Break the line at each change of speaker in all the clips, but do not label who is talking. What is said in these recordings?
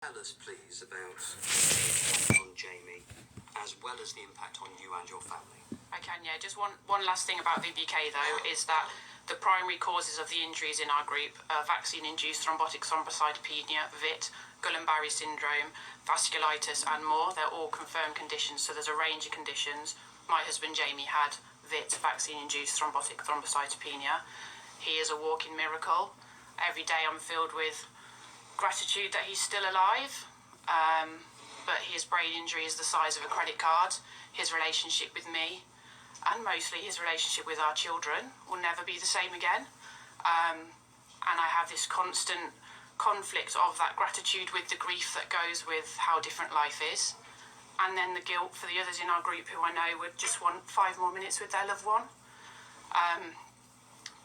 Tell us, please, about on Jamie, as well as the impact on you and your family.
I can, yeah. Just one last thing about VBK, though, is that the primary causes of the injuries in our group are vaccine-induced thrombotic thrombocytopenia, VIT, Guillain-Barré syndrome, vasculitis, and more. They're all confirmed conditions, so there's a range of conditions. My husband Jamie had VIT, vaccine-induced thrombotic thrombocytopenia. He is a walking miracle. Every day I'm filled with gratitude that he's still alive, but his brain injury is the size of a credit card. His relationship with me, and mostly his relationship with our children, will never be the same again. And I have this constant conflict of that gratitude with the grief that goes with how different life is, and then the guilt for the others in our group who I know would just want 5 more minutes with their loved one.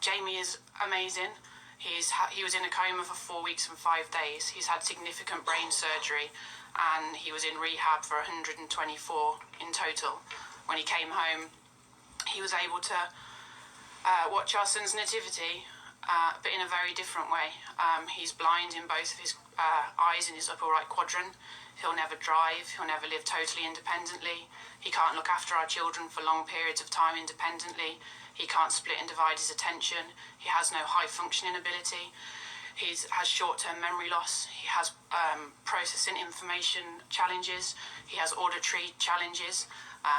Jamie is amazing. He was in a coma for 4 weeks and 5 days. He's had significant brain surgery, and he was in rehab for 124 in total. When he came home, he was able to watch our son's nativity, but in a very different way. He's blind in both of his eyes in his upper right quadrant. He'll never drive. He'll never live totally independently. He can't look after our children for long periods of time independently. He can't split and divide his attention. He has no high functioning ability. He has short-term memory loss. He has processing information challenges. He has auditory challenges.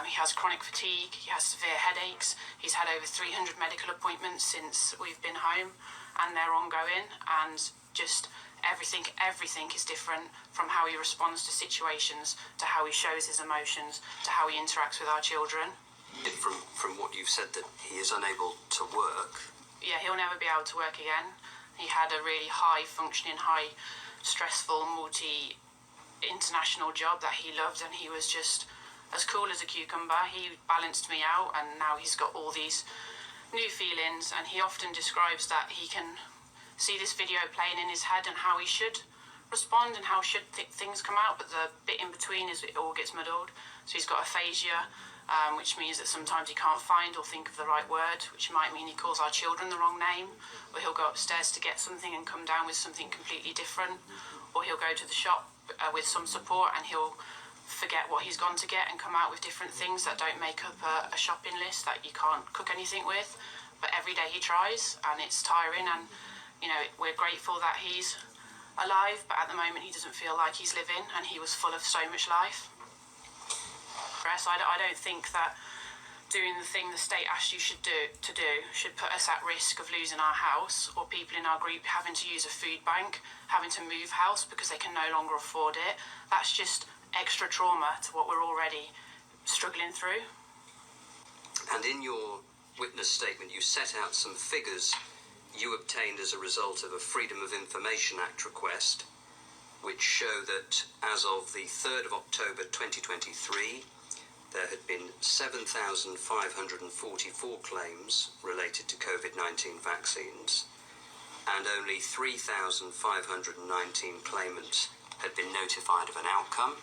He has chronic fatigue. He has severe headaches. He's had over 300 medical appointments since we've been home, and they're ongoing. And just everything is different, from how he responds to situations, to how he shows his emotions, to how he interacts with our children.
From what you've said, that he is unable to work.
Yeah, he'll never be able to work again. He had a really high-functioning, high-stressful, multi-international job that he loved, and he was just as cool as a cucumber. He balanced me out, and now he's got all these new feelings, and he often describes that he can see this video playing in his head and how he should respond and how should things come out, but the bit in between is it all gets muddled. So he's got aphasia, which means that sometimes he can't find or think of the right word, which might mean he calls our children the wrong name, or he'll go upstairs to get something and come down with something completely different, or he'll go to the shop with some support and he'll forget what he's gone to get and come out with different things that don't make up a shopping list that you can't cook anything with. But every day he tries, and it's tiring, and we're grateful that he's alive, but at the moment he doesn't feel like he's living, and he was full of so much life. I don't think that doing the thing the state asked you should put us at risk of losing our house, or people in our group having to use a food bank, having to move house because they can no longer afford it. That's just extra trauma to what we're already struggling through.
And in your witness statement, you set out some figures you obtained as a result of a Freedom of Information Act request, which show that as of the 3rd of October 2023, there had been 7,544 claims related to COVID-19 vaccines, and only 3,519 claimants had been notified of an outcome.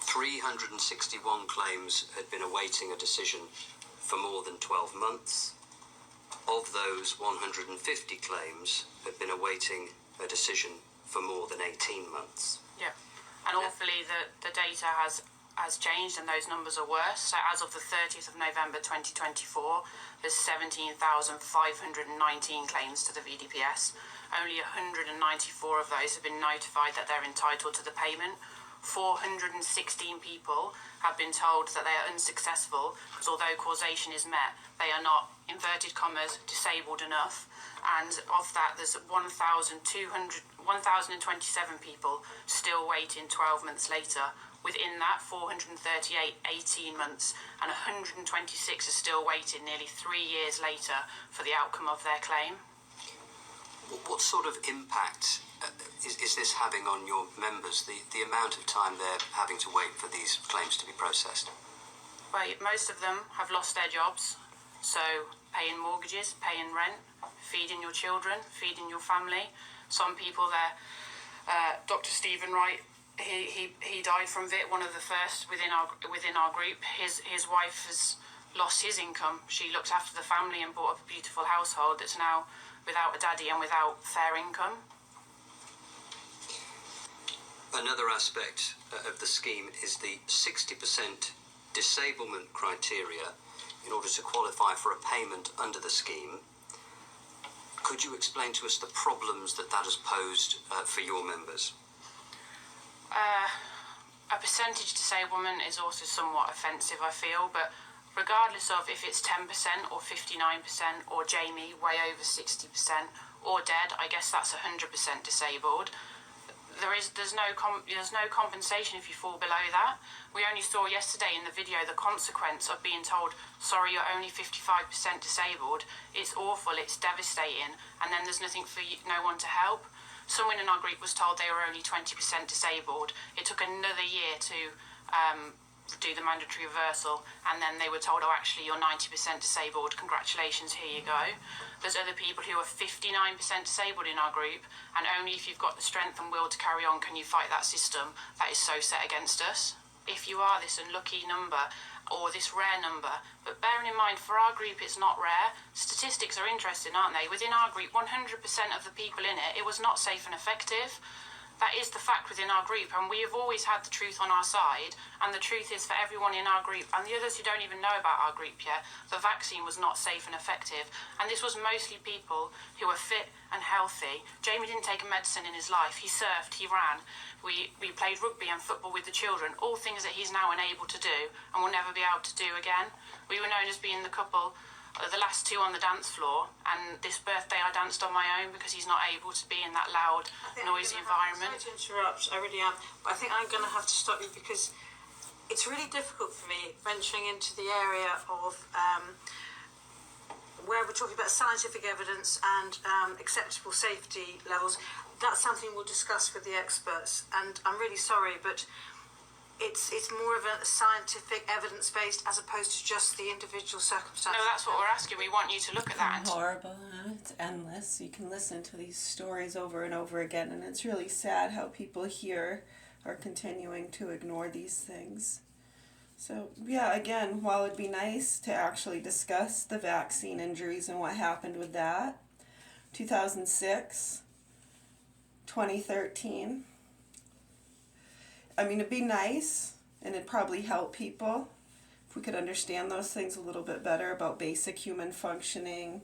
361 claims had been awaiting a decision for more than 12 months. Of those, 150 claims had been awaiting a decision for more than 18 months.
Yeah, and awfully the data has changed, and those numbers are worse. So as of the 30th of November 2024, there's 17,519 claims to the VDPS. Only 194 of those have been notified that they're entitled to the payment. 416 people have been told that they are unsuccessful because although causation is met, they are not, inverted commas, disabled enough. And of that, there's 1,027 people still waiting 12 months later. Within that, 438, 18 months, and 126 are still waiting nearly 3 years later for the outcome of their claim.
What sort of impact is this having on your members, the amount of time they're having to wait for these claims to be processed?
Well, most of them have lost their jobs, so paying mortgages, paying rent, feeding your children, feeding your family. Some people there, Dr. Stephen Wright, he died from VIT, one of the first within our group. His wife has lost his income. She looked after the family and brought up a beautiful household that's now without a daddy and without fair income.
Another aspect of the scheme is the 60% disablement criteria in order to qualify for a payment under the scheme. Could you explain to us the problems that has posed for your members?
A percentage disablement is also somewhat offensive, I feel, but regardless of if it's 10% or 59% or Jamie way over 60% or dead, I guess that's 100% disabled. There's no compensation if you fall below that. We only saw yesterday in the video the consequence of being told, sorry, you're only 55% disabled. It's awful, it's devastating, and then there's nothing for no one to help. Someone in our group was told they were only 20% disabled. It took another year to do the mandatory reversal, and then they were told, oh, actually, you're 90% disabled. Congratulations, here you go. There's other people who are 59% disabled in our group, and only if you've got the strength and will to carry on can you fight that system that is so set against us. If you are this unlucky number, or this rare number, but bearing in mind, for our group, it's not rare. Statistics are interesting, aren't they? Within our group, 100% of the people in it, it was not safe and effective. That is the fact within our group, and we have always had the truth on our side, and the truth is for everyone in our group, and the others who don't even know about our group yet, the vaccine was not safe and effective, and this was mostly people who were fit and healthy. Jamie didn't take a medicine in his life. He surfed, he ran, we played rugby and football with the children, all things that he's now unable to do and will never be able to do again. We were known as being the couple, the last two on the dance floor, and this birthday I danced on my own because he's not able to be in that loud, noisy environment.
Sorry to interrupt, I really am, but I think I'm going to have to stop you because it's really difficult for me venturing into the area of where we're talking about scientific evidence and acceptable safety levels. That's something we'll discuss with the experts, and I'm really sorry, but it's more of a scientific, evidence-based, as opposed to just the individual circumstances.
No, that's what we're asking. We want you to look at that.
Horrible. It's endless. You can listen to these stories over and over again, and it's really sad how people here are continuing to ignore these things. So, yeah, again, while it'd be nice to actually discuss the vaccine injuries and what happened with that, 2006, 2013, I mean, it'd be nice, and it'd probably help people if we could understand those things a little bit better about basic human functioning,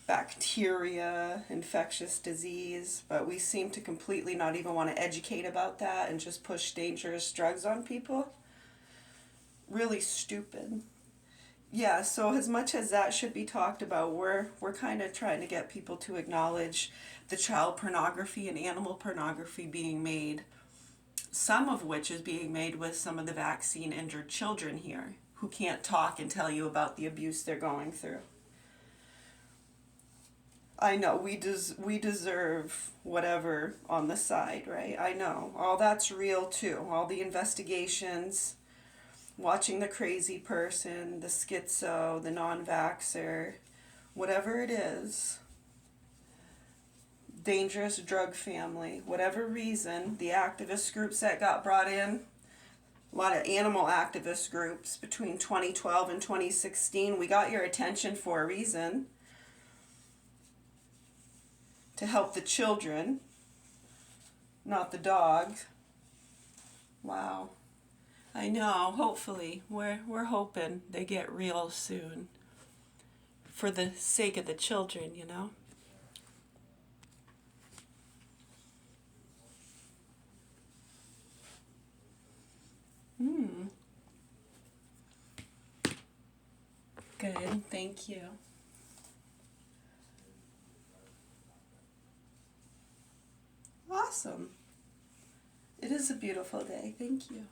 bacteria, infectious disease, but we seem to completely not even want to educate about that and just push dangerous drugs on people. Really stupid. Yeah, so as much as that should be talked about, we're kind of trying to get people to acknowledge the child pornography and animal pornography being made, some of which is being made with some of the vaccine injured children here who can't talk and tell you about the abuse they're going through. I know, we deserve whatever on the side, right? I know, all that's real too. All the investigations, watching the crazy person, the schizo, the non-vaxxer, whatever it is, dangerous drug family, whatever reason, the activist groups that got brought in, a lot of animal activist groups between 2012 and 2016, we got your attention for a reason. To help the children, not the dogs. Wow. I know, hopefully. We're hoping they get real soon. For the sake of the children, you know? Good, thank you. Awesome. It is a beautiful day, thank you.